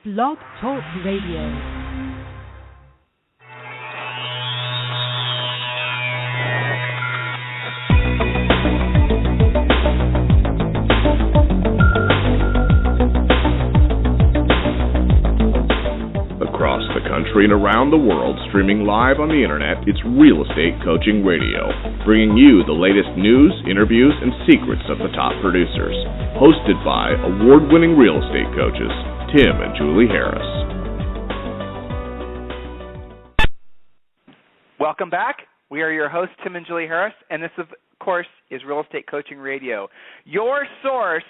Blog Talk Radio. Across the country and around the world, streaming live on the internet, it's Real Estate Coaching Radio, bringing you the latest news, interviews, and secrets of the top producers. Hosted by award-winning real estate coaches, Tim and Julie Harris. Welcome back. We are your hosts, Tim and Julie Harris, and this, of course, is Real Estate Coaching Radio, your source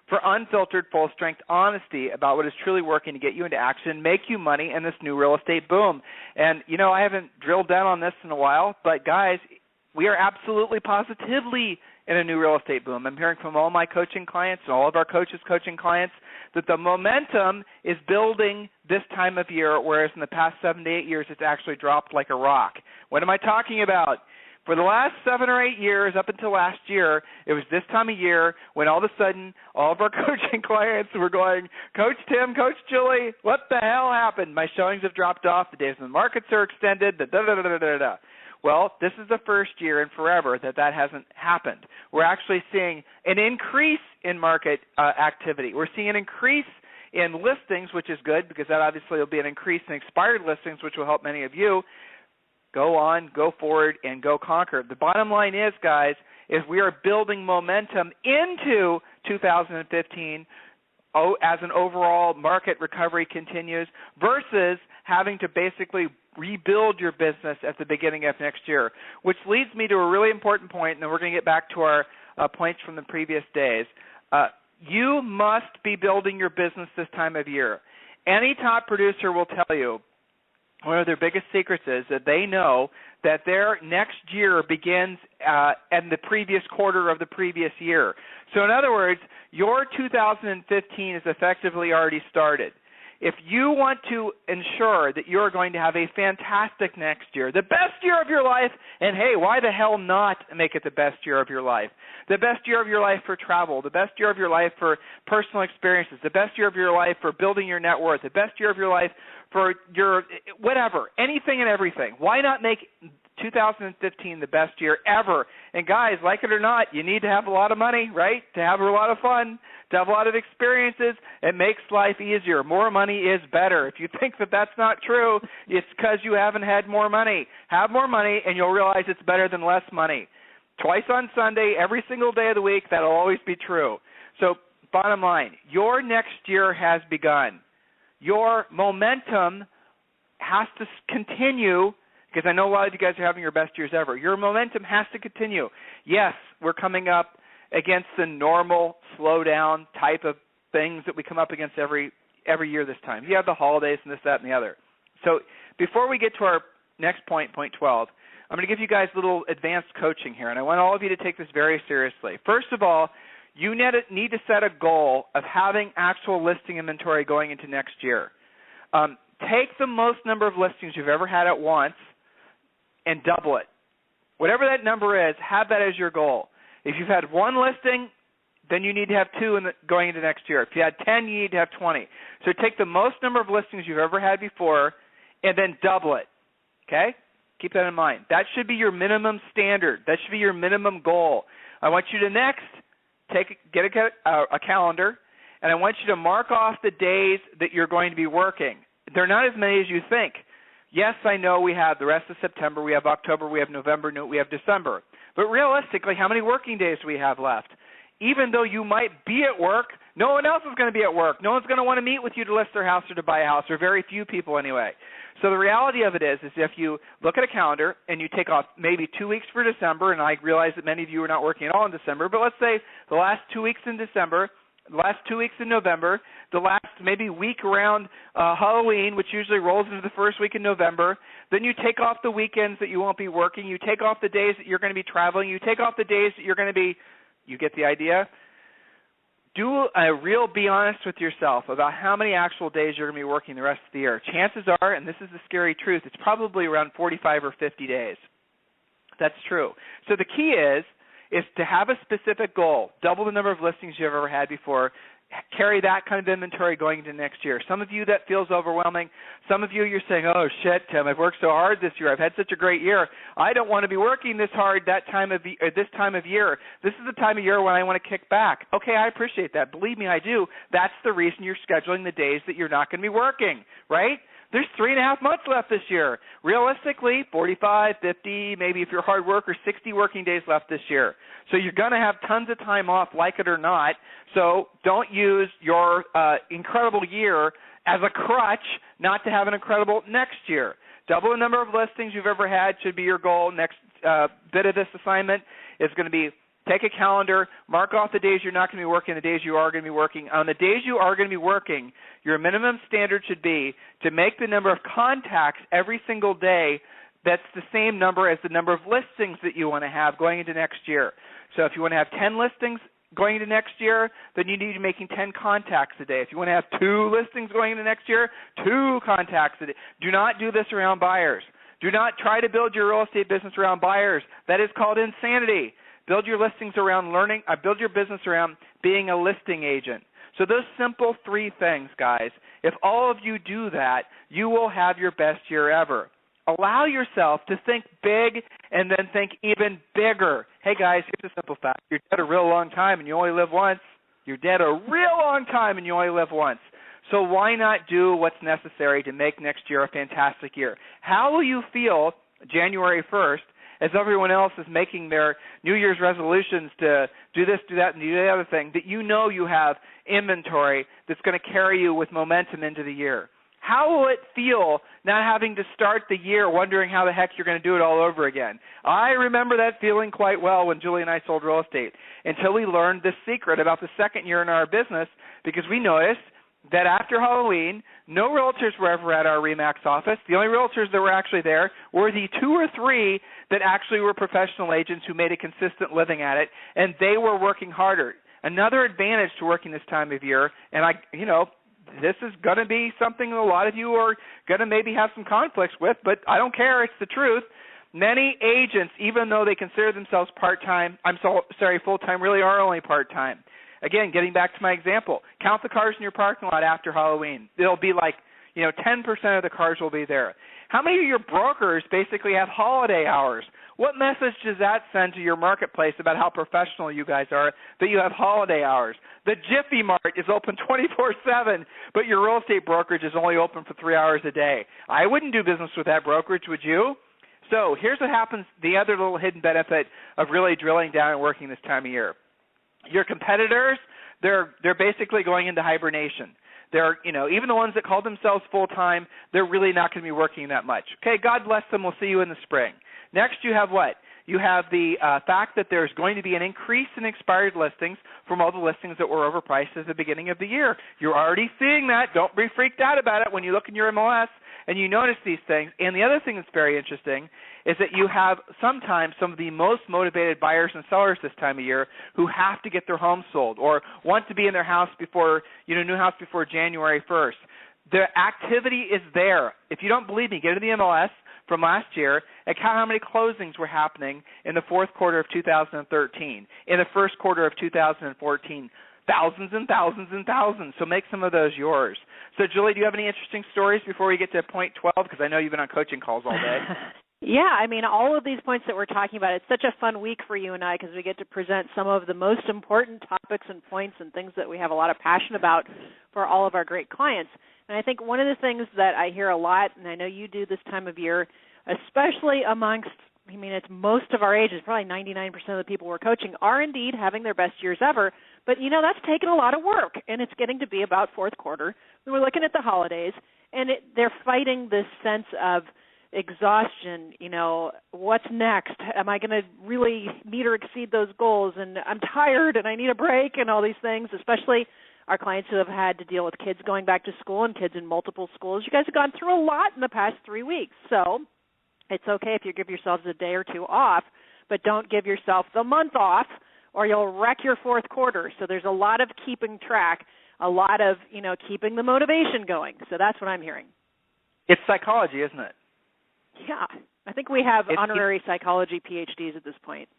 for unfiltered, full-strength honesty about what is truly working to get you into action, make you money in this new real estate boom. And, you know, I haven't drilled down on this in a while, but, guys, we are absolutely positively in a new real estate boom. I'm hearing from all my coaching clients and all of our coaches' coaching clients that the momentum is building this time of year, whereas in the past 7 to 8 years it's actually dropped like a rock. What am I talking about? For the last 7 or 8 years, up until last year, it was this time of year when all of a sudden all of our coaching clients were going, Coach Tim, Coach Julie, what the hell happened? My showings have dropped off. The days in the markets are extended. Da-da-da-da-da-da. Well, this is the first year in forever that hasn't happened. We're actually seeing an increase in market activity. We're seeing an increase in listings, which is good because that obviously will be an increase in expired listings, which will help many of you. Go on, go forward, and go conquer. The bottom line is, guys, is we are building momentum into 2015 as an overall market recovery continues versus having to basically rebuild your business at the beginning of next year, which leads me to a really important point, and then we're going to get back to our points from the previous days. You must be building your business this time of year. Any top producer will tell you one of their biggest secrets is that they know that their next year begins in the previous quarter of the previous year. So in other words, your 2015 is effectively already started. If you want to ensure that you're going to have a fantastic next year, the best year of your life, and hey, why the hell not make it the best year of your life? The best year of your life for travel, the best year of your life for personal experiences, the best year of your life for building your net worth, the best year of your life for your whatever, anything and everything. Why not make 2015 the best year ever? And guys, like it or not, you need to have a lot of money, right? To have a lot of fun, to have a lot of experiences. It makes life easier. More money is better. If you think that that's not true, it's because you haven't had more money. Have more money, and you'll realize it's better than less money. Twice on Sunday, every single day of the week, that'll always be true. So bottom line, your next year has begun. Your momentum has to continue, because I know a lot of you guys are having your best years ever. Your momentum has to continue. Yes, we're coming up against the normal slowdown type of things that we come up against every year this time. You have the holidays and this, that, and the other. So before we get to our next point, point 12, I'm going to give you guys a little advanced coaching here, and I want all of you to take this very seriously. First of all, you need to set a goal of having actual listing inventory going into next year. Take the most number of listings you've ever had at once and double it. Whatever that number is, have that as your goal. If you've had one listing, then you need to have two going into next year. If you had 10, you need to have 20. So take the most number of listings you've ever had before and then double it, okay? Keep that in mind. That should be your minimum standard. That should be your minimum goal. I want you to next get a calendar, and I want you to mark off the days that you're going to be working. They're not as many as you think. Yes, I know we have the rest of September, we have October, we have November, we have December. But realistically, how many working days do we have left? Even though you might be at work, no one else is going to be at work. No one's going to want to meet with you to list their house or to buy a house, or very few people anyway. So the reality of it is if you look at a calendar and you take off maybe 2 weeks for December, and I realize that many of you are not working at all in December, but let's say the last 2 weeks in December, the last 2 weeks in November, the last maybe week around Halloween, which usually rolls into the first week in November, then you take off the weekends that you won't be working, you take off the days that you're going to be traveling, you take off the days that you're going to be, you get the idea? Do a real be honest with yourself about how many actual days you're going to be working the rest of the year. Chances are, and this is the scary truth, it's probably around 45 or 50 days. That's true. So the key is to have a specific goal, double the number of listings you've ever had before, carry that kind of inventory going into next year. Some of you, that feels overwhelming. Some of you, you're saying, oh, shit, Tim, I've worked so hard this year. I've had such a great year. I don't want to be working this hard this time of year. This is the time of year when I want to kick back. Okay, I appreciate that. Believe me, I do. That's the reason you're scheduling the days that you're not going to be working, right? There's 3.5 months left this year. Realistically, 45, 50, maybe if you're a hard worker, 60 working days left this year. So you're going to have tons of time off, like it or not. So don't use your incredible year as a crutch not to have an incredible next year. Double the number of listings you've ever had should be your goal. Next bit of this assignment is going to be take a calendar, mark off the days you're not going to be working, the days you are going to be working. On the days you are going to be working, your minimum standard should be to make the number of contacts every single day that's the same number as the number of listings that you want to have going into next year. So if you want to have 10 listings going into next year, then you need to be making 10 contacts a day. If you want to have 2 listings going into next year, 2 contacts a day. Do not do this around buyers. Do not try to build your real estate business around buyers. That is called insanity. Build your listings around learning. Build your business around being a listing agent. So those simple 3 things, guys, if all of you do that, you will have your best year ever. Allow yourself to think big and then think even bigger. Hey, guys, here's a simple fact. You're dead a real long time and you only live once. You're dead a real long time and you only live once. So why not do what's necessary to make next year a fantastic year? How will you feel January 1st as everyone else is making their New Year's resolutions to do this, do that, and do the other thing, that you know you have inventory that's going to carry you with momentum into the year? How will it feel not having to start the year wondering how the heck you're going to do it all over again? I remember that feeling quite well when Julie and I sold real estate until we learned this secret about the second year in our business, because we noticed that after Halloween, no realtors were ever at our RE/MAX office. The only realtors that were actually there were the 2 or 3 that actually were professional agents who made a consistent living at it, and they were working harder. Another advantage to working this time of year, and this is going to be something a lot of you are going to maybe have some conflicts with, but I don't care. It's the truth. Many agents, even though they consider themselves full-time, really are only part-time. Again, getting back to my example, count the cars in your parking lot after Halloween. It'll be like, 10% of the cars will be there. How many of your brokers basically have holiday hours? What message does that send to your marketplace about how professional you guys are that you have holiday hours? The Jiffy Mart is open 24/7, but your real estate brokerage is only open for 3 hours a day. I wouldn't do business with that brokerage, would you? So here's what happens, the other little hidden benefit of really drilling down and working this time of year. Your competitors, they're basically going into hibernation. They're, even the ones that call themselves full-time, they're really not going to be working that much. Okay, God bless them. We'll see you in the spring. Next, you have what? You have the fact that there's going to be an increase in expired listings from all the listings that were overpriced at the beginning of the year. You're already seeing that. Don't be freaked out about it when you look in your MLS and you notice these things. And the other thing that's very interesting is that you have sometimes some of the most motivated buyers and sellers this time of year who have to get their home sold or want to be in their house before, new house before January 1st. The activity is there. If you don't believe me, get to the MLS from last year and count how many closings were happening in the fourth quarter of 2013, in the first quarter of 2014. Thousands and thousands and thousands. So make some of those yours. So, Julie, do you have any interesting stories before we get to point 12? Because I know you've been on coaching calls all day. Yeah, all of these points that we're talking about, it's such a fun week for you and I because we get to present some of the most important topics and points and things that we have a lot of passion about for all of our great clients. And I think one of the things that I hear a lot, and I know you do this time of year, especially amongst, it's most of our ages, probably 99% of the people we're coaching are indeed having their best years ever. But, that's taken a lot of work, and it's getting to be about fourth quarter. We're looking at the holidays, and they're fighting this sense of exhaustion. What's next? Am I going to really meet or exceed those goals? And I'm tired, and I need a break, and all these things, especially our clients who have had to deal with kids going back to school and kids in multiple schools. You guys have gone through a lot in the past 3 weeks, so it's okay if you give yourselves a day or two off, but don't give yourself the month off or you'll wreck your fourth quarter. So there's a lot of keeping track, a lot of, keeping the motivation going. So that's what I'm hearing. It's psychology, isn't it? Yeah. I think we have honorary psychology PhDs at this point.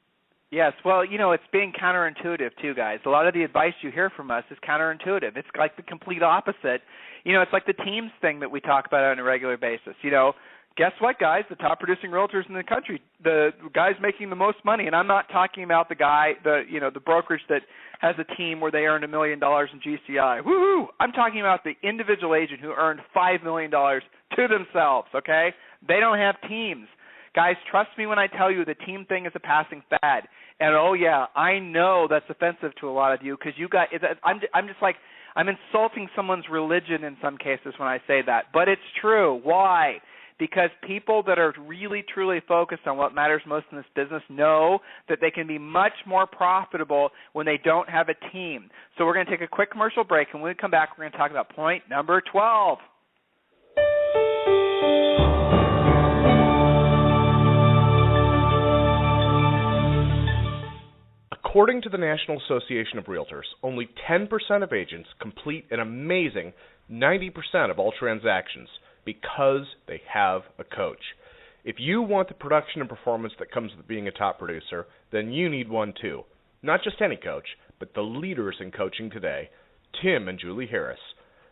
Yes, well, it's being counterintuitive too, guys. A lot of the advice you hear from us is counterintuitive. It's like the complete opposite. It's like the teams thing that we talk about on a regular basis. Guess what, guys? The top producing realtors in the country, the guys making the most money, and I'm not talking about the guy, the brokerage that has a team where they earned $1 million in GCI. Woohoo! I'm talking about the individual agent who earned $5 million to themselves, okay? They don't have teams. Guys, trust me when I tell you the team thing is a passing fad. And, oh, yeah, I know that's offensive to a lot of you because you guys – I'm just like – I'm insulting someone's religion in some cases when I say that. But it's true. Why? Because people that are really, truly focused on what matters most in this business know that they can be much more profitable when they don't have a team. So we're going to take a quick commercial break, and when we come back, we're going to talk about point number 12. According to the National Association of Realtors, only 10% of agents complete an amazing 90% of all transactions because they have a coach. If you want the production and performance that comes with being a top producer, then you need one too. Not just any coach, but the leaders in coaching today, Tim and Julie Harris.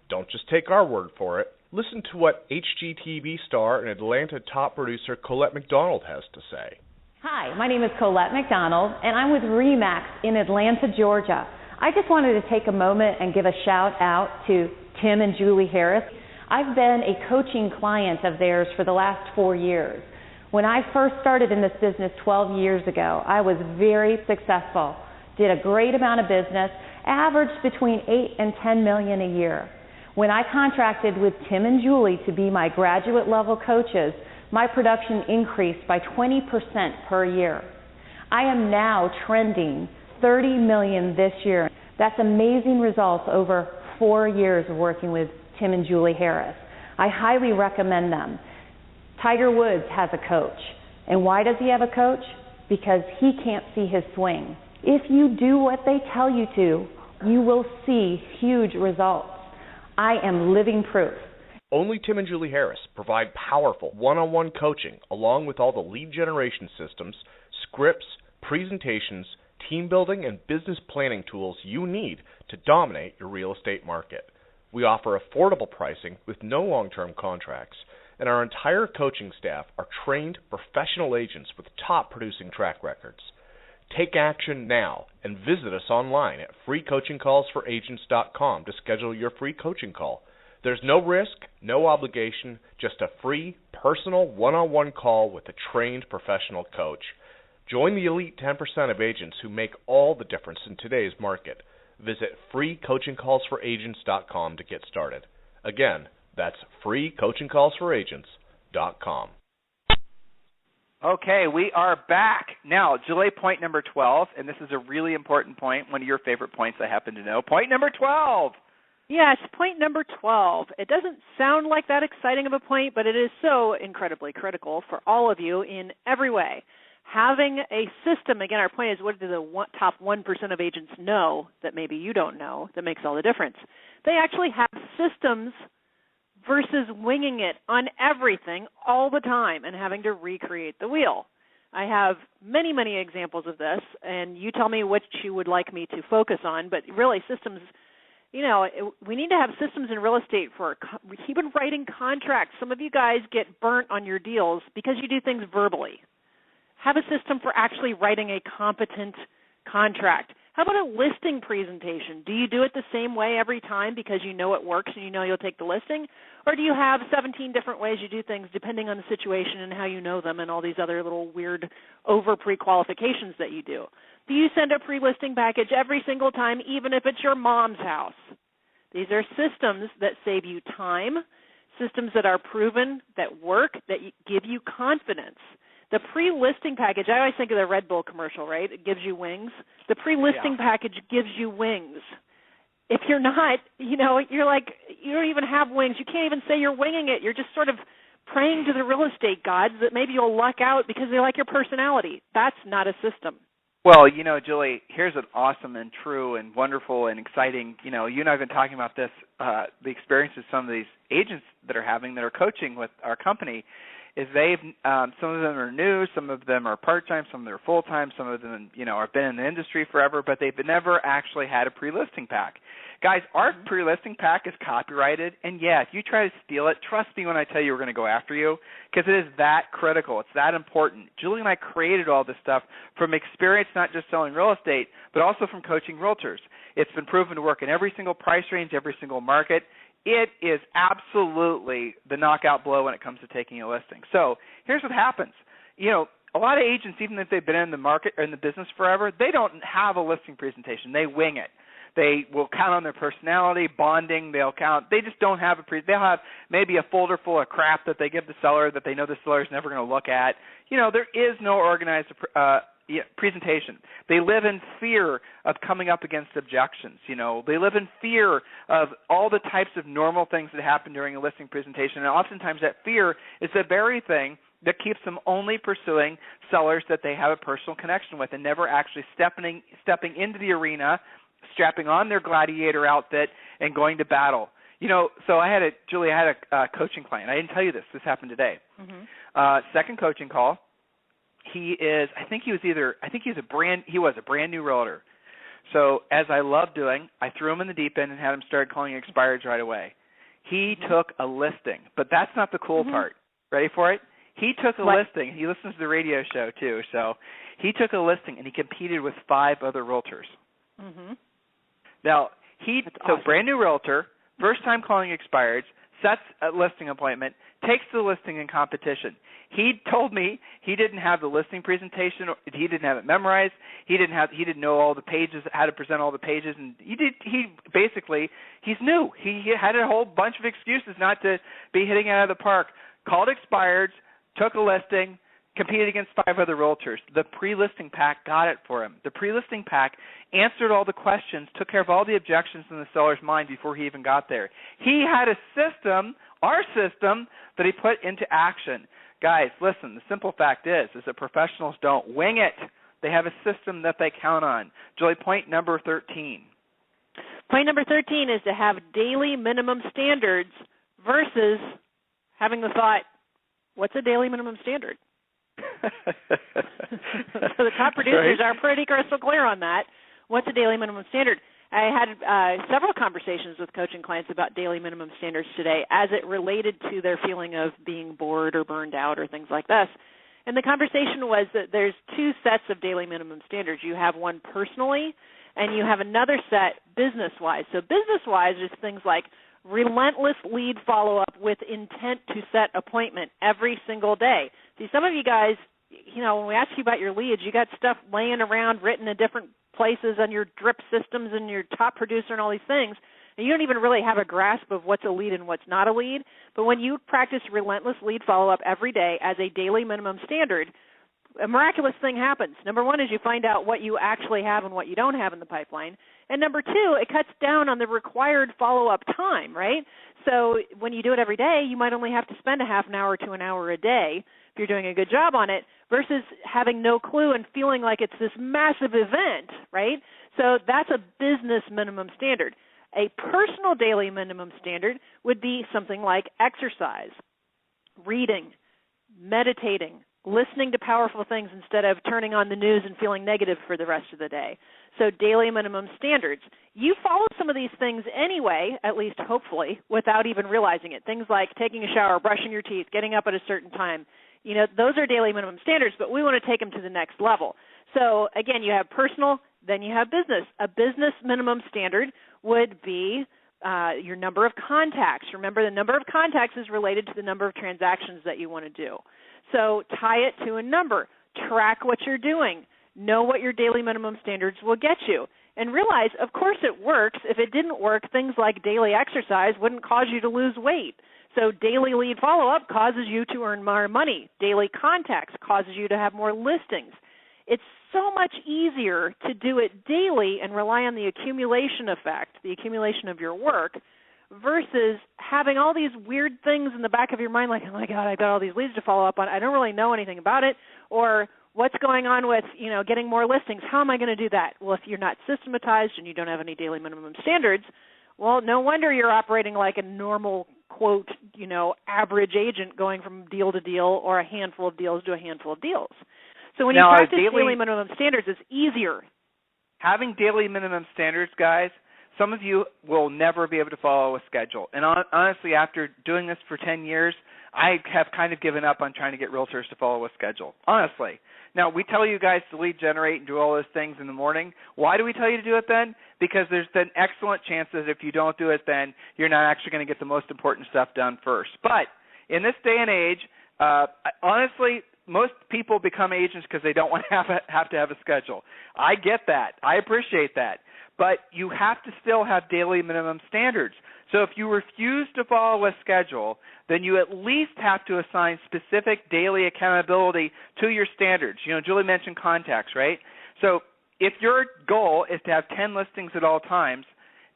Don't just take our word for it. Listen to what HGTV star and Atlanta top producer Colette McDonald has to say. Hi, my name is Colette McDonald, and I'm with RE/MAX in Atlanta, Georgia. I just wanted to take a moment and give a shout out to Tim and Julie Harris. I've been a coaching client of theirs for the last 4 years. When I first started in this business 12 years ago, I was very successful, did a great amount of business, averaged between 8 and 10 million a year. When I contracted with Tim and Julie to be my graduate level coaches, my production increased by 20% per year. I am now trending 30 million this year. That's amazing results over 4 years of working with Tim and Julie Harris. I highly recommend them. Tiger Woods has a coach. And why does he have a coach? Because he can't see his swing. If you do what they tell you to, you will see huge results. I am living proof. Only Tim and Julie Harris provide powerful one-on-one coaching along with all the lead generation systems, scripts, presentations, team building, and business planning tools you need to dominate your real estate market. We offer affordable pricing with no long-term contracts, and our entire coaching staff are trained professional agents with top producing track records. Take action now and visit us online at freecoachingcallsforagents.com to schedule your free coaching call. There's no risk, no obligation, just a free, personal, one-on-one call with a trained professional coach. Join the elite 10% of agents who make all the difference in today's market. Visit freecoachingcallsforagents.com to get started. Again, that's freecoachingcallsforagents.com. Okay, we are back. Now, Julie, point number 12, and this is a really important point, one of your favorite points I happen to know. Point number 12. Yes, point number 12. It doesn't sound like that exciting of a point, but it is so incredibly critical for all of you in every way. Having a system, again, our point is what do the top 1% of agents know that maybe you don't know that makes all the difference? They actually have systems versus winging it on everything all the time and having to recreate the wheel. I have many, many examples of this, and you tell me which you would like me to focus on, but really systems. We need to have systems in real estate for even writing contracts. Some of you guys get burnt on your deals because you do things verbally. Have a system for actually writing a competent contract. How about a listing presentation? Do you do it the same way every time because you know it works and you know you'll take the listing? Or do you have 17 different ways you do things depending on the situation and how you know them and all these other little weird over pre-qualifications that you do? Do you send a pre-listing package every single time, even if it's your mom's house? These are systems that save you time, systems that are proven, that work, that give you confidence. The pre-listing package, I always think of the Red Bull commercial, right? It gives you wings. The pre-listing package gives you wings. If you're not, you're like, you don't even have wings. You can't even say you're winging it. You're just sort of praying to the real estate gods that maybe you'll luck out because they like your personality. That's not a system. Well, Julie, here's an awesome and true and wonderful and exciting, you and I have been talking about this, the experiences some of these agents that are having that are coaching with our company. is some of them are new, some of them are part-time, some of them are full-time, some of them, have been in the industry forever, but they've never actually had a pre-listing pack. Guys, our pre-listing pack is copyrighted, and if you try to steal it, trust me when I tell you we're going to go after you, because it is that critical. It's that important. Julie and I created all this stuff from experience, not just selling real estate, but also from coaching realtors. It's been proven to work in every single price range, every single market. It is absolutely the knockout blow when it comes to taking a listing. So here's what happens. A lot of agents, even if they've been in the market or in the business forever, they don't have a listing presentation. They wing it. They will count on their personality, bonding. They just don't have they'll have maybe a folder full of crap that they give the seller that they know the seller's never going to look at. There is no organized presentation. They live in fear of coming up against objections. They live in fear of all the types of normal things that happen during a listing presentation, and oftentimes that fear is the very thing that keeps them only pursuing sellers that they have a personal connection with and never actually stepping into the arena, strapping on their gladiator outfit, and going to battle. So I had a coaching client. I didn't tell you this. This happened today. Second coaching call. He was a brand new realtor. So as I love doing, I threw him in the deep end and had him start calling expireds right away. He took a listing, but that's not the cool part. Ready for it? He took a listing. He listens to the radio show too. So he took a listing and he competed with 5 other realtors. Now awesome. Brand new realtor, first time calling expireds, sets a listing appointment, takes the listing in competition. He told me he didn't have the listing presentation. He didn't have it memorized. He didn't know all the pages, how to present all the pages, and he's new. He had a whole bunch of excuses not to be hitting it out of the park. Called expireds, took a listing, competed against 5 other realtors. The pre-listing pack got it for him. The pre-listing pack answered all the questions, took care of all the objections in the seller's mind before he even got there. He had a system, our system, that he put into action. Guys, listen, the simple fact is that professionals don't wing it. They have a system that they count on. Julie, point number 13. Point number 13 is to have daily minimum standards versus having the thought, what's a daily minimum standard? So the top producers are pretty crystal clear on that. What's a daily minimum standard? I had several conversations with coaching clients about daily minimum standards today as it related to their feeling of being bored or burned out or things like this. And the conversation was that there's 2 sets of daily minimum standards. You have one personally, and you have another set business-wise. So business-wise is things like relentless lead follow-up with intent to set appointment every single day. See, some of you guys, when we ask you about your leads, you got stuff laying around written in different places on your drip systems and your top producer and all these things, and you don't even really have a grasp of what's a lead and what's not a lead. But when you practice relentless lead follow-up every day as a daily minimum standard, a miraculous thing happens. Number one is you find out what you actually have and what you don't have in the pipeline. And number 2, it cuts down on the required follow-up time, right? So when you do it every day, you might only have to spend a half an hour to an hour a day if you're doing a good job on it versus having no clue and feeling like it's this massive event, right? So that's a business minimum standard. A personal daily minimum standard would be something like exercise, reading, meditating, listening to powerful things instead of turning on the news and feeling negative for the rest of the day. So daily minimum standards. You follow some of these things anyway, at least hopefully, without even realizing it. Things like taking a shower, brushing your teeth, getting up at a certain time. Those are daily minimum standards, but we want to take them to the next level. So again, you have personal, then you have business. A business minimum standard would be your number of contacts. Remember, the number of contacts is related to the number of transactions that you want to do. So tie it to a number. Track what you're doing. Know what your daily minimum standards will get you. And realize, of course it works. If it didn't work, things like daily exercise wouldn't cause you to lose weight. So daily lead follow-up causes you to earn more money. Daily contacts causes you to have more listings. It's so much easier to do it daily and rely on the accumulation effect, the accumulation of your work, versus having all these weird things in the back of your mind like, oh, my God, I've got all these leads to follow up on. I don't really know anything about it. Or what's going on with, getting more listings? How am I going to do that? Well, if you're not systematized and you don't have any daily minimum standards, well, no wonder you're operating like a normal, quote, average agent going from deal to deal or a handful of deals to a handful of deals. So when now, you practice daily minimum standards, it's easier. Having daily minimum standards, guys, some of you will never be able to follow a schedule. And honestly, after doing this for 10 years, I have kind of given up on trying to get realtors to follow a schedule, honestly. Now, we tell you guys to lead generate and do all those things in the morning. Why do we tell you to do it then? Because there's an excellent chance that if you don't do it then, you're not actually going to get the most important stuff done first. But in this day and age, honestly, most people become agents because they don't want to have to have a schedule. I get that. I appreciate that. But you have to still have daily minimum standards. So if you refuse to follow a schedule, then you at least have to assign specific daily accountability to your standards. Julie mentioned contacts, right? So if your goal is to have 10 listings at all times,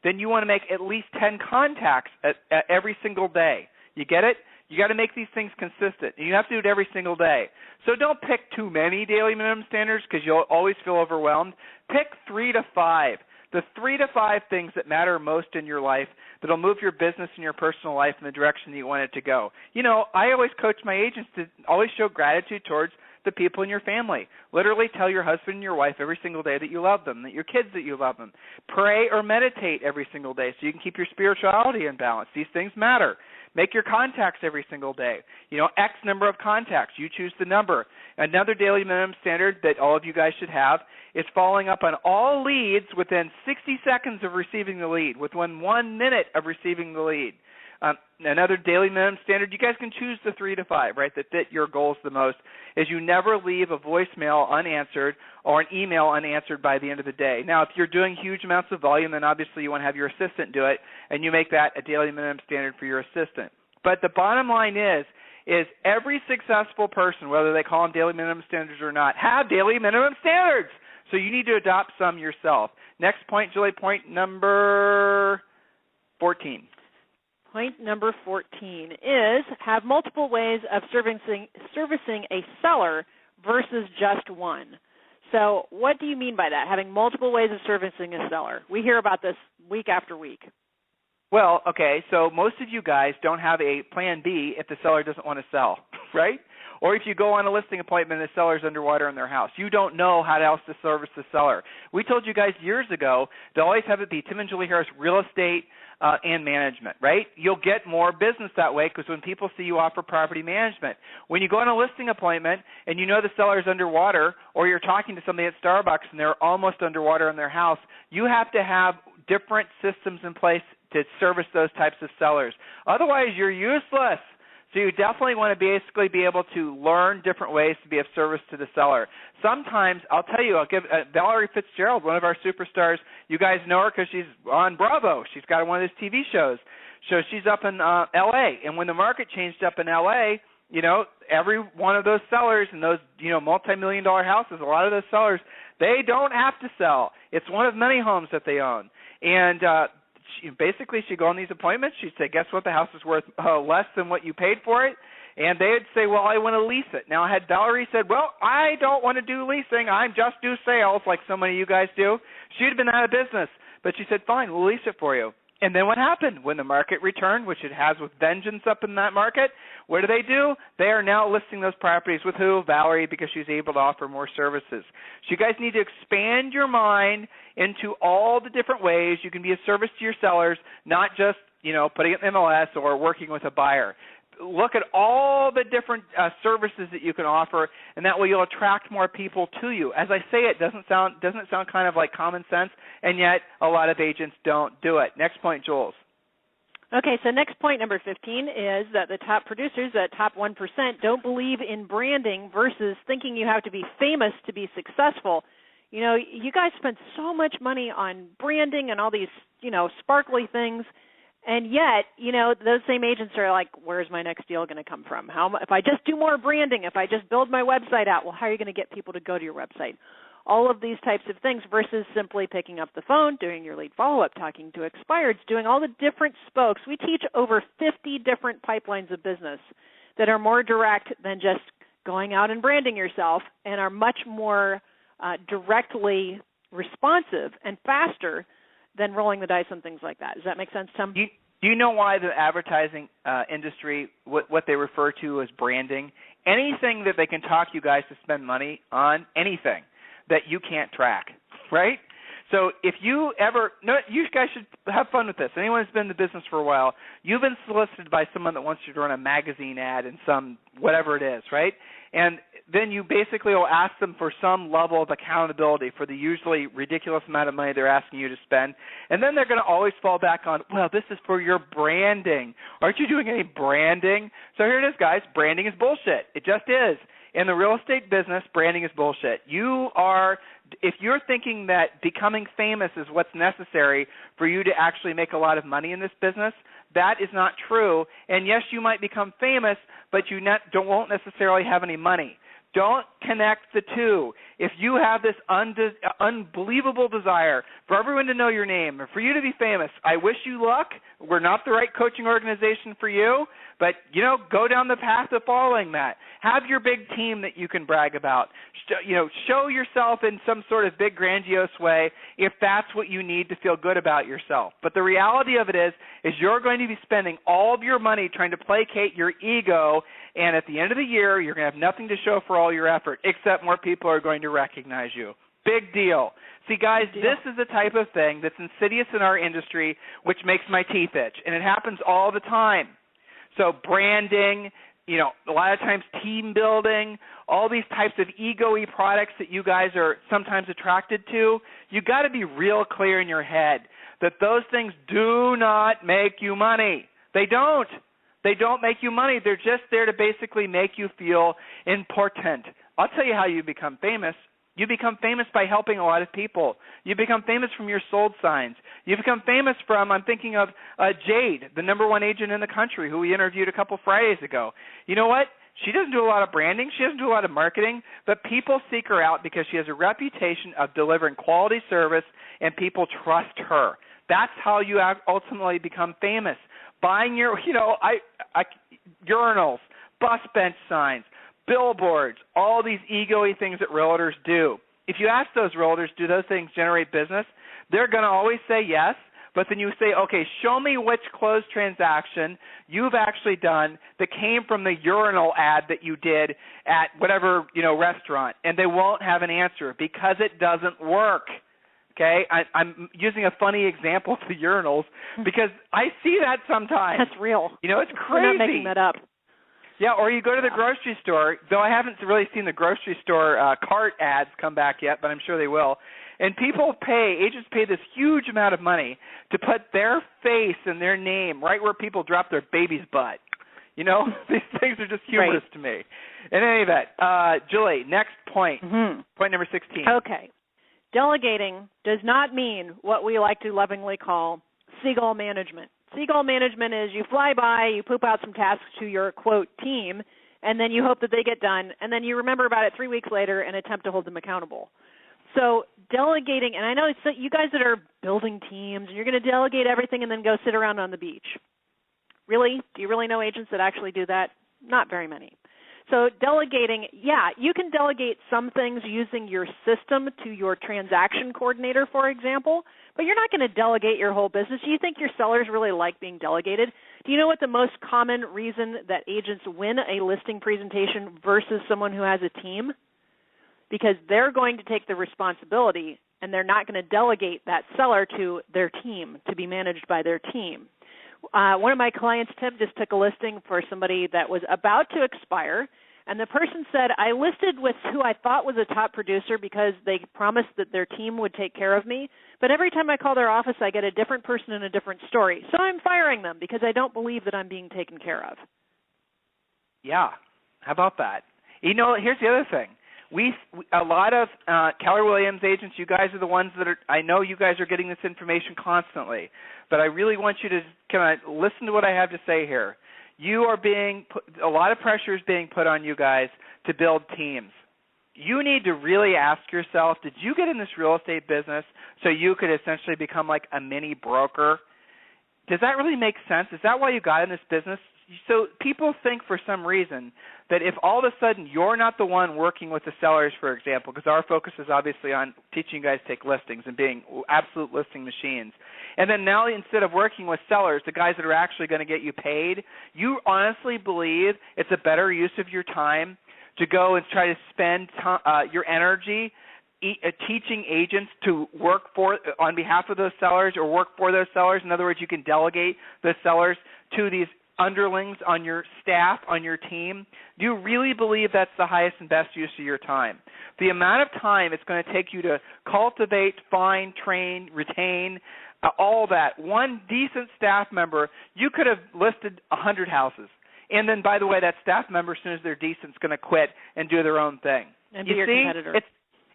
then you want to make at least 10 contacts at every single day. You get it? You got to make these things consistent, and you have to do it every single day. So don't pick too many daily minimum standards because you'll always feel overwhelmed. Pick 3 to 5. The 3 to 5 things that matter most in your life that will move your business and your personal life in the direction that you want it to go. I always coach my agents to always show gratitude towards the people in your family. Literally tell your husband and your wife every single day that you love them, that your kids that you love them. Pray or meditate every single day so you can keep your spirituality in balance. These things matter. Make your contacts every single day. X number of contacts. You choose the number. Another daily minimum standard that all of you guys should have is following up on all leads within 60 seconds of receiving the lead, within 1 minute of receiving the lead. Another daily minimum standard, you guys can choose the 3 to 5, right, that fit your goals the most, is you never leave a voicemail unanswered or an email unanswered by the end of the day. Now, if you're doing huge amounts of volume, then obviously you want to have your assistant do it, and you make that a daily minimum standard for your assistant. But the bottom line is every successful person, whether they call them daily minimum standards or not, have daily minimum standards. So you need to adopt some yourself. Next point, Julie, point number 14. Point number 14 is have multiple ways of servicing a seller versus just one. So what do you mean by that, having multiple ways of servicing a seller? We hear about this week after week. Well, okay, so most of you guys don't have a plan B if the seller doesn't want to sell, right? Or if you go on a listing appointment and the seller's underwater in their house. You don't know how else to service the seller. We told you guys years ago to always have it be Tim and Julie Harris Real Estate and Management, right? You'll get more business that way because when people see you offer property management. When you go on a listing appointment and you know the seller's underwater, or you're talking to somebody at Starbucks and they're almost underwater in their house, you have to have different systems in place to service those types of sellers. Otherwise, you're useless. So you definitely want to basically be able to learn different ways to be of service to the seller. Sometimes, I'll give Valerie Fitzgerald, one of our superstars. You guys know her because she's on Bravo. She's got one of those TV shows. So she's up in L.A., and when the market changed up in L.A., every one of those sellers in those, multi-million-dollar houses, a lot of those sellers, they don't have to sell. It's one of many homes that they own. And she'd go on these appointments. She'd say, guess what? The house is worth less than what you paid for it. And they'd say, well, I want to lease it. Now, had Valerie said, well, I don't want to do leasing. I just do sales like so many of you guys do, she'd have been out of business. But she said, fine, we'll lease it for you. And then what happened? When the market returned, which it has with vengeance up in that market, what do? They are now listing those properties with who? Valerie, because she's able to offer more services. So you guys need to expand your mind into all the different ways you can be of service to your sellers, not just, putting it in MLS or working with a buyer. Look at all the different services that you can offer, and that way you'll attract more people to you. As I say, it doesn't it sound kind of like common sense, and yet a lot of agents don't do it. Next point, Jules. Okay, so next point, number 15, is that the top producers, that top 1%, don't believe in branding versus thinking you have to be famous to be successful. You guys spend so much money on branding and all these, sparkly things. And yet, those same agents are like, where's my next deal going to come from? If I just do more branding, if I just build my website out, well, how are you going to get people to go to your website? All of these types of things versus simply picking up the phone, doing your lead follow-up, talking to expireds, doing all the different spokes. We teach over 50 different pipelines of business that are more direct than just going out and branding yourself and are much more directly responsive and faster than rolling the dice on things like that. Does that make sense, Tim? Do you know why the advertising industry, what they refer to as branding, anything that they can talk you guys to spend money on, anything that you can't track, right? So if you ever, no, you guys should have fun with this. Anyone who's been in the business for a while, you've been solicited by someone that wants you to run a magazine ad in some, whatever it is, right? And then you basically will ask them for some level of accountability for the usually ridiculous amount of money they're asking you to spend. And then they're going to always fall back on, well, this is for your branding. Aren't you doing any branding? So here it is, guys. Branding is bullshit. It just is. In the real estate business, branding is bullshit. If you're thinking that becoming famous is what's necessary for you to actually make a lot of money in this business, that is not true. And yes, you might become famous, but you won't necessarily have any money. Don't connect the two. If you have this unbelievable desire for everyone to know your name and for you to be famous, I wish you luck. We're not the right coaching organization for you, but, go down the path of following that. Have your big team that you can brag about. Show yourself in some sort of big, grandiose way if that's what you need to feel good about yourself. But the reality of it is you're going to be spending all of your money trying to placate your ego, and at the end of the year, you're going to have nothing to show for all your effort, except more people are going to recognize you. Big deal. See, guys, this is the type of thing that's insidious in our industry, which makes my teeth itch, and it happens all the time. So branding, a lot of times team building, all these types of ego-y products that you guys are sometimes attracted to, you got to be real clear in your head that those things do not make you money. They don't. They don't make you money. They're just there to basically make you feel important. I'll tell you how you become famous. You become famous by helping a lot of people. You become famous from your sold signs. You become famous from, I'm thinking of Jade, the #1 agent in the country who we interviewed a couple Fridays ago. You know what? She doesn't do a lot of branding. She doesn't do a lot of marketing, but people seek her out because she has a reputation of delivering quality service and people trust her. That's how you ultimately become famous. Buying your, urinals, bus bench signs, billboards, all these ego-y things that realtors do. If you ask those realtors, do those things generate business? They're going to always say yes, but then you say, okay, show me which closed transaction you've actually done that came from the urinal ad that you did at whatever, restaurant, and they won't have an answer because it doesn't work. Okay, I'm using a funny example of the urinals because I see that sometimes. That's real. It's crazy. We're not making that up. Yeah, or you go to the grocery store, though I haven't really seen the grocery store cart ads come back yet, but I'm sure they will. And agents pay this huge amount of money to put their face and their name right where people drop their baby's butt. These things are just humorous to me. In any event, Julie, next point, point number 16. Okay. Delegating does not mean what we like to lovingly call seagull management. Seagull management is you fly by, you poop out some tasks to your, quote, team, and then you hope that they get done, and then you remember about it 3 weeks later and attempt to hold them accountable. So delegating, and I know it's you guys that are building teams, and you're going to delegate everything and then go sit around on the beach. Really? Do you really know agents that actually do that? Not very many. So delegating, you can delegate some things using your system to your transaction coordinator, for example, but you're not going to delegate your whole business. Do you think your sellers really like being delegated? Do you know what the most common reason that agents win a listing presentation versus someone who has a team? Because they're going to take the responsibility, and they're not going to delegate that seller to their team to be managed by their team. One of my clients, Tim, just took a listing for somebody that was about to expire, and the person said, I listed with who I thought was a top producer because they promised that their team would take care of me, but every time I call their office, I get a different person and a different story. So I'm firing them because I don't believe that I'm being taken care of. Yeah, how about that? Here's the other thing. A lot of Keller Williams agents, you guys are the ones that I know you guys are getting this information constantly, but I really want you to kind of listen to what I have to say here. You are a lot of pressure is being put on you guys to build teams. You need to really ask yourself, did you get in this real estate business so you could essentially become like a mini broker? Does that really make sense? Is that why you got in this business? So people think for some reason that if all of a sudden you're not the one working with the sellers, for example, because our focus is obviously on teaching you guys to take listings and being absolute listing machines, and then now instead of working with sellers, the guys that are actually going to get you paid, you honestly believe it's a better use of your time to go and try to spend your energy teaching agents to work on behalf of those sellers or work for those sellers? In other words, you can delegate the sellers to these underlings on your staff, on your team. Do you really believe that's the highest and best use of your time? The amount of time it's going to take you to cultivate, find, train, retain, all that. One decent staff member, you could have listed 100 houses. And then, by the way, that staff member, as soon as they're decent, is going to quit and do their own thing. And be your competitor.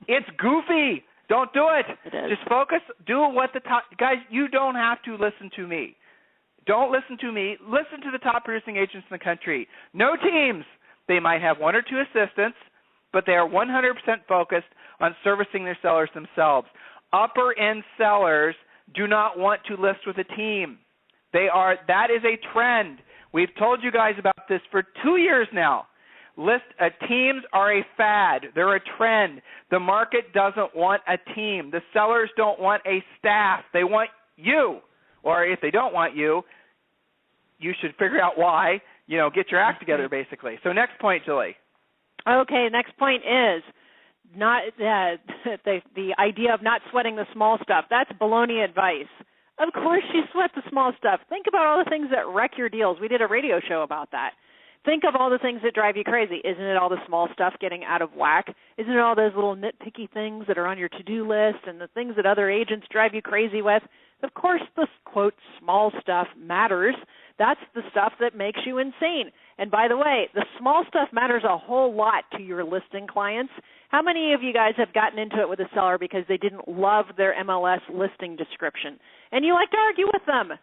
It's goofy. Don't do it. It is. Just focus. Do what the top guys. You don't have to listen to me. Don't listen to me. Listen to the top producing agents in the country. No teams. They might have one or two assistants, but they are 100% focused on servicing their sellers themselves. Upper end sellers do not want to list with a team. That is a trend. We've told you guys about this for 2 years now. Teams are a fad. They're a trend. The market doesn't want a team. The sellers don't want a staff. They want you. Or if they don't want you, you should figure out why. Get your act together, basically. So next point, Julie. Okay, next point is not the idea of not sweating the small stuff. That's baloney advice. Of course you sweat the small stuff. Think about all the things that wreck your deals. We did a radio show about that. Think of all the things that drive you crazy. Isn't it all the small stuff getting out of whack? Isn't it all those little nitpicky things that are on your to-do list and the things that other agents drive you crazy with? Of course, the, quote, small stuff matters. That's the stuff that makes you insane. And by the way, the small stuff matters a whole lot to your listing clients. How many of you guys have gotten into it with a seller because they didn't love their MLS listing description? And you like to argue with them.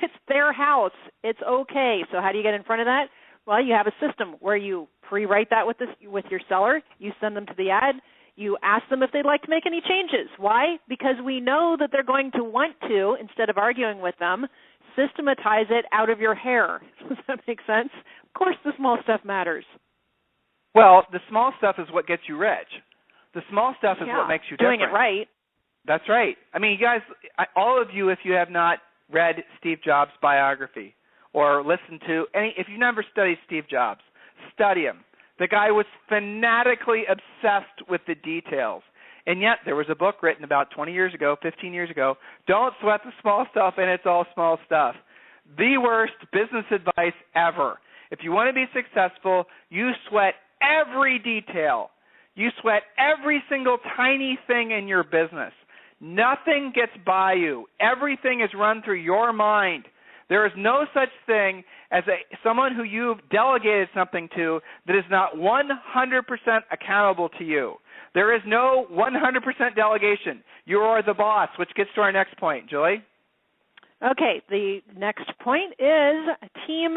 It's their house. It's okay. So how do you get in front of that? Well, you have a system where you pre-write that with your seller. You send them to the ad. You ask them if they'd like to make any changes. Why? Because we know that they're going to want to, instead of arguing with them, systematize it out of your hair. Does that make sense? Of course the small stuff matters. Well, the small stuff is what gets you rich. The small stuff is what makes you different. Doing it right. That's right. I mean, you guys, all of you, if you have not read Steve Jobs' biography or listened to if you've never studied Steve Jobs, study him. The guy was fanatically obsessed with the details. And yet there was a book written about 20 years ago, 15 years ago, Don't Sweat the Small Stuff, and it's all small stuff. The worst business advice ever. If you want to be successful, you sweat every detail. You sweat every single tiny thing in your business. Nothing gets by you. Everything is run through your mind. There is no such thing as someone who you've delegated something to that is not 100% accountable to you. There is no 100% delegation. You are the boss, which gets to our next point. Julie? Okay, the next point is team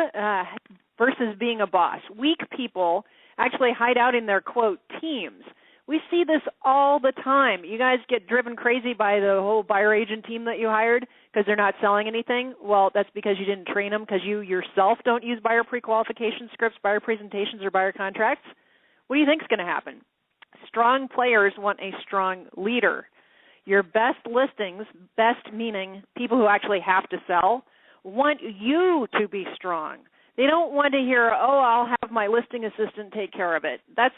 versus being a boss. Weak people actually hide out in their, quote, teams. We see this all the time. You guys get driven crazy by the whole buyer agent team that you hired because they're not selling anything. Well, that's because you didn't train them, because you yourself don't use buyer pre-qualification scripts, buyer presentations, or buyer contracts. What do you think is going to happen? Strong players want a strong leader. Your best listings, best meaning people who actually have to sell, want you to be strong. They don't want to hear, oh, I'll have my listing assistant take care of it. That's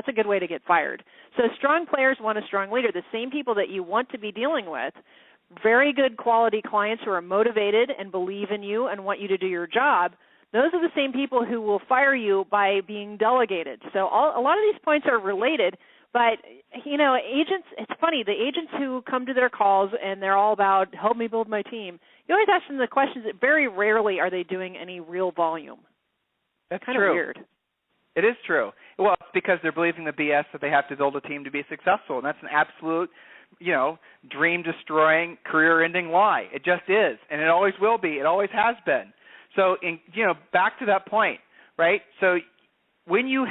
a good way to get fired. So strong players want a strong leader. The same people that you want to be dealing with, very good quality clients who are motivated and believe in you and want you to do your job, those are the same people who will fire you by being delegated. So a lot of these points are related, but, agents, it's funny, the agents who come to their calls and they're all about, help me build my team, you always ask them the questions that very rarely are they doing any real volume. That's kind true. of weird. It is true. Well, it's because they're believing the BS that they have to build a team to be successful, and that's an absolute, dream-destroying, career-ending lie. It just is, and it always will be. It always has been. So, back to that point, right? So when you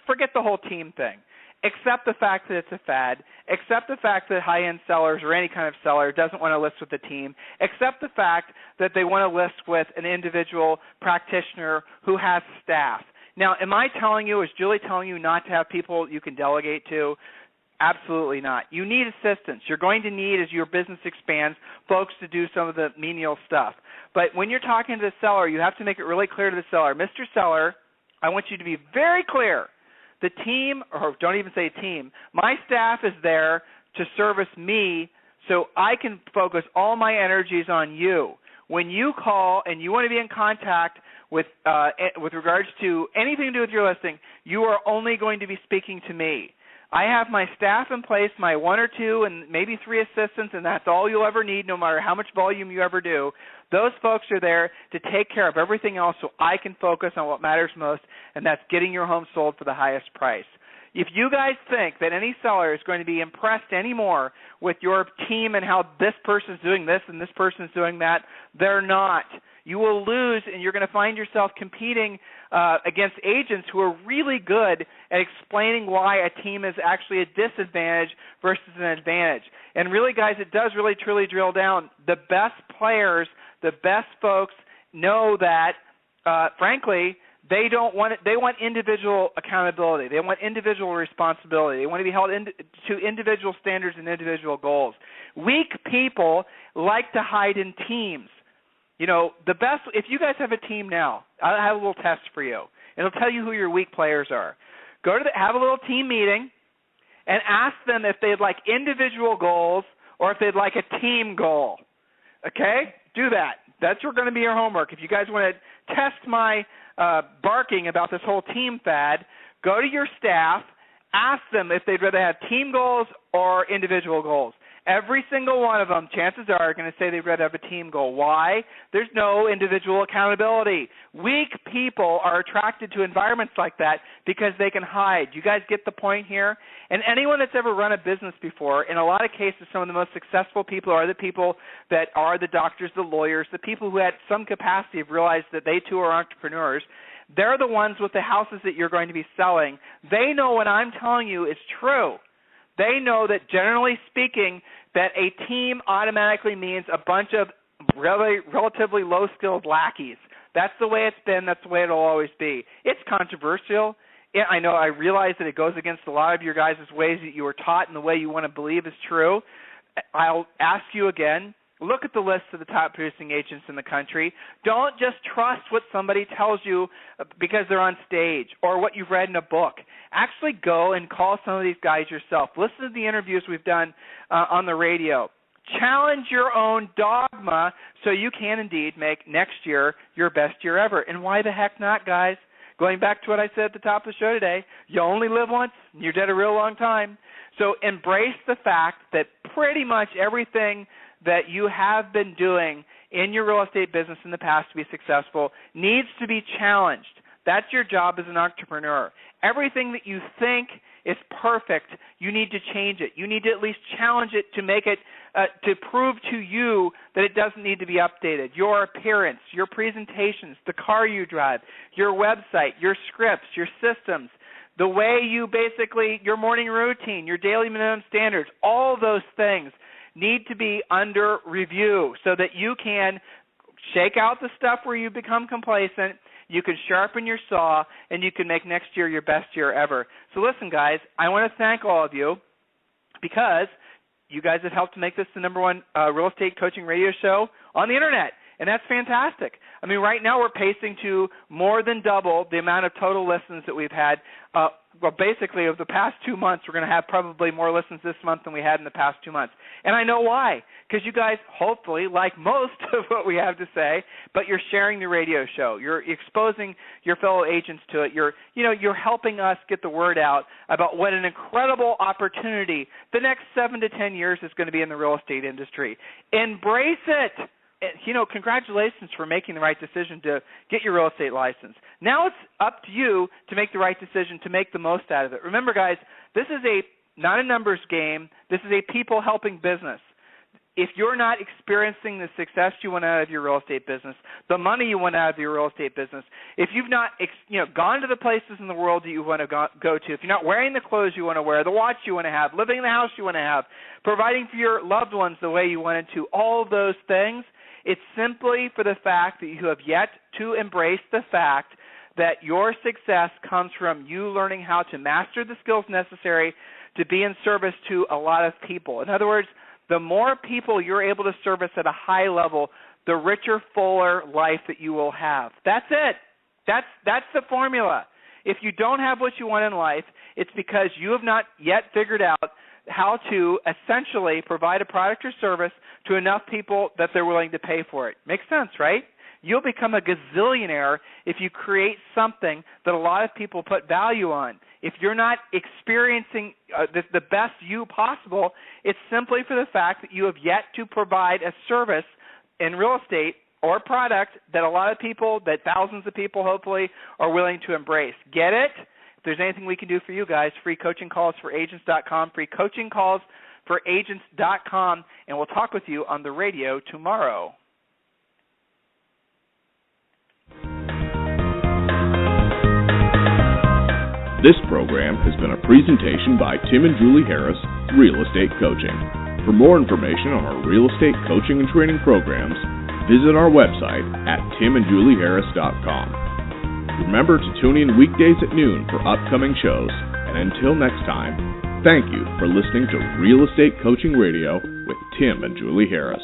forget the whole team thing. accept the fact that it's a fad, accept the fact that high-end sellers or any kind of seller doesn't want to list with the team, accept the fact that they want to list with an individual practitioner who has staff. Now, am I telling you, is Julie telling you not to have people you can delegate to? Absolutely not. You need assistance. You're going to need, as your business expands, folks to do some of the menial stuff. But when you're talking to the seller, you have to make it really clear to the seller, Mr. Seller, I want you to be very clear. The team, or don't even say team, my staff is there to service me so I can focus all my energies on you. When you call and you want to be in contact with regards to anything to do with your listing, you are only going to be speaking to me. I have my staff in place, my 1 or 2 and maybe 3 assistants, and that's all you'll ever need no matter how much volume you ever do. Those folks are there to take care of everything else so I can focus on what matters most, and that's getting your home sold for the highest price. If you guys think that any seller is going to be impressed anymore with your team and how this person's doing this and this person's doing that, they're not. You will lose, and you're going to find yourself competing against agents who are really good at explaining why a team is actually a disadvantage versus an advantage. And really, guys, it does really truly drill down. The best players, the best folks know that, frankly, they don't want it. They want individual accountability. They want individual responsibility. They want to be held to individual standards and individual goals. Weak people like to hide in teams. You know, the best, if you guys have a team now, I'll have a little test for you. It'll tell you who your weak players are. Have a little team meeting and ask them if they'd like individual goals or if they'd like a team goal. Okay? Do that. That's going to be your homework. If you guys want to test my barking about this whole team fad, go to your staff, ask them if they'd rather have team goals or individual goals. Every single one of them, chances are going to say they'd rather have a team goal. Why? There's no individual accountability. Weak people are attracted to environments like that because they can hide. You guys get the point here? And anyone that's ever run a business before, in a lot of cases, some of the most successful people are the people that are the doctors, the lawyers, the people who at some capacity have realized that they too are entrepreneurs. They're the ones with the houses that you're going to be selling. They know what I'm telling you is true. They know that, generally speaking, that a team automatically means a bunch of relatively low-skilled lackeys. That's the way it's been. That's the way it'll always be. It's controversial. I know. I realize that it goes against a lot of your guys' ways that you were taught and the way you want to believe is true. I'll ask you again, look at the list of the top producing agents in the country. Don't just trust what somebody tells you because they're on stage or what you've read in a book. Actually go and call some of these guys yourself. Listen to the interviews we've done on the radio. Challenge your own dogma so you can indeed make next year your best year ever. And why the heck not, guys? Going back to what I said at the top of the show today, you only live once and you're dead a real long time. So embrace the fact that pretty much everything that you have been doing in your real estate business in the past to be successful needs to be challenged. That's your job as an entrepreneur. Everything that you think is perfect, you need to change it. You need to at least challenge it to make it, to prove to you that it doesn't need to be updated. Your appearance, your presentations, the car you drive, your website, your scripts, your systems, the way you basically, your morning routine, your daily minimum standards, all those things need to be under review so that you can shake out the stuff where you become complacent, you can sharpen your saw, and you can make next year your best year ever. So listen, guys, I want to thank all of you because you guys have helped to make this the #1 real estate coaching radio show on the Internet, and that's fantastic. I mean, right now we're pacing to more than double the amount of total listens that we've had. Well, basically, over the past 2 months, we're going to have probably more listens this month than we had in the past 2 months. And I know why, because you guys hopefully like most of what we have to say, but you're sharing the radio show. You're exposing your fellow agents to it. You're helping us get the word out about what an incredible opportunity the next 7 to 10 years is going to be in the real estate industry. Embrace it. Congratulations for making the right decision to get your real estate license. Now it's up to you to make the right decision to make the most out of it. Remember, guys, this is not a numbers game. This is a people-helping business. if you're not experiencing the success you want out of your real estate business, the money you want out of your real estate business, if you've not gone to the places in the world that you want to go to, if you're not wearing the clothes you want to wear, the watch you want to have, living in the house you want to have, providing for your loved ones the way you wanted to, all of those things, it's simply for the fact that you have yet to embrace the fact that your success comes from you learning how to master the skills necessary to be in service to a lot of people. In other words, the more people you're able to service at a high level, the richer, fuller life that you will have. That's it. That's the formula. If you don't have what you want in life, it's because you have not yet figured out how to essentially provide a product or service to enough people that they're willing to pay for it. Makes sense, right? You'll become a gazillionaire if you create something that a lot of people put value on. If you're not experiencing the best you possible, it's simply for the fact that you have yet to provide a service in real estate or product that a lot of people, that thousands of people hopefully, are willing to embrace. Get it? If there's anything we can do for you guys, free coaching calls for agents.com, free coaching calls for agents.com, and we'll talk with you on the radio tomorrow. This program has been a presentation by Tim and Julie Harris, Real Estate Coaching. For more information on our real estate coaching and training programs, visit our website at timandjulieharris.com. Remember to tune in weekdays at noon for upcoming shows, and until next time, thank you for listening to Real Estate Coaching Radio with Tim and Julie Harris.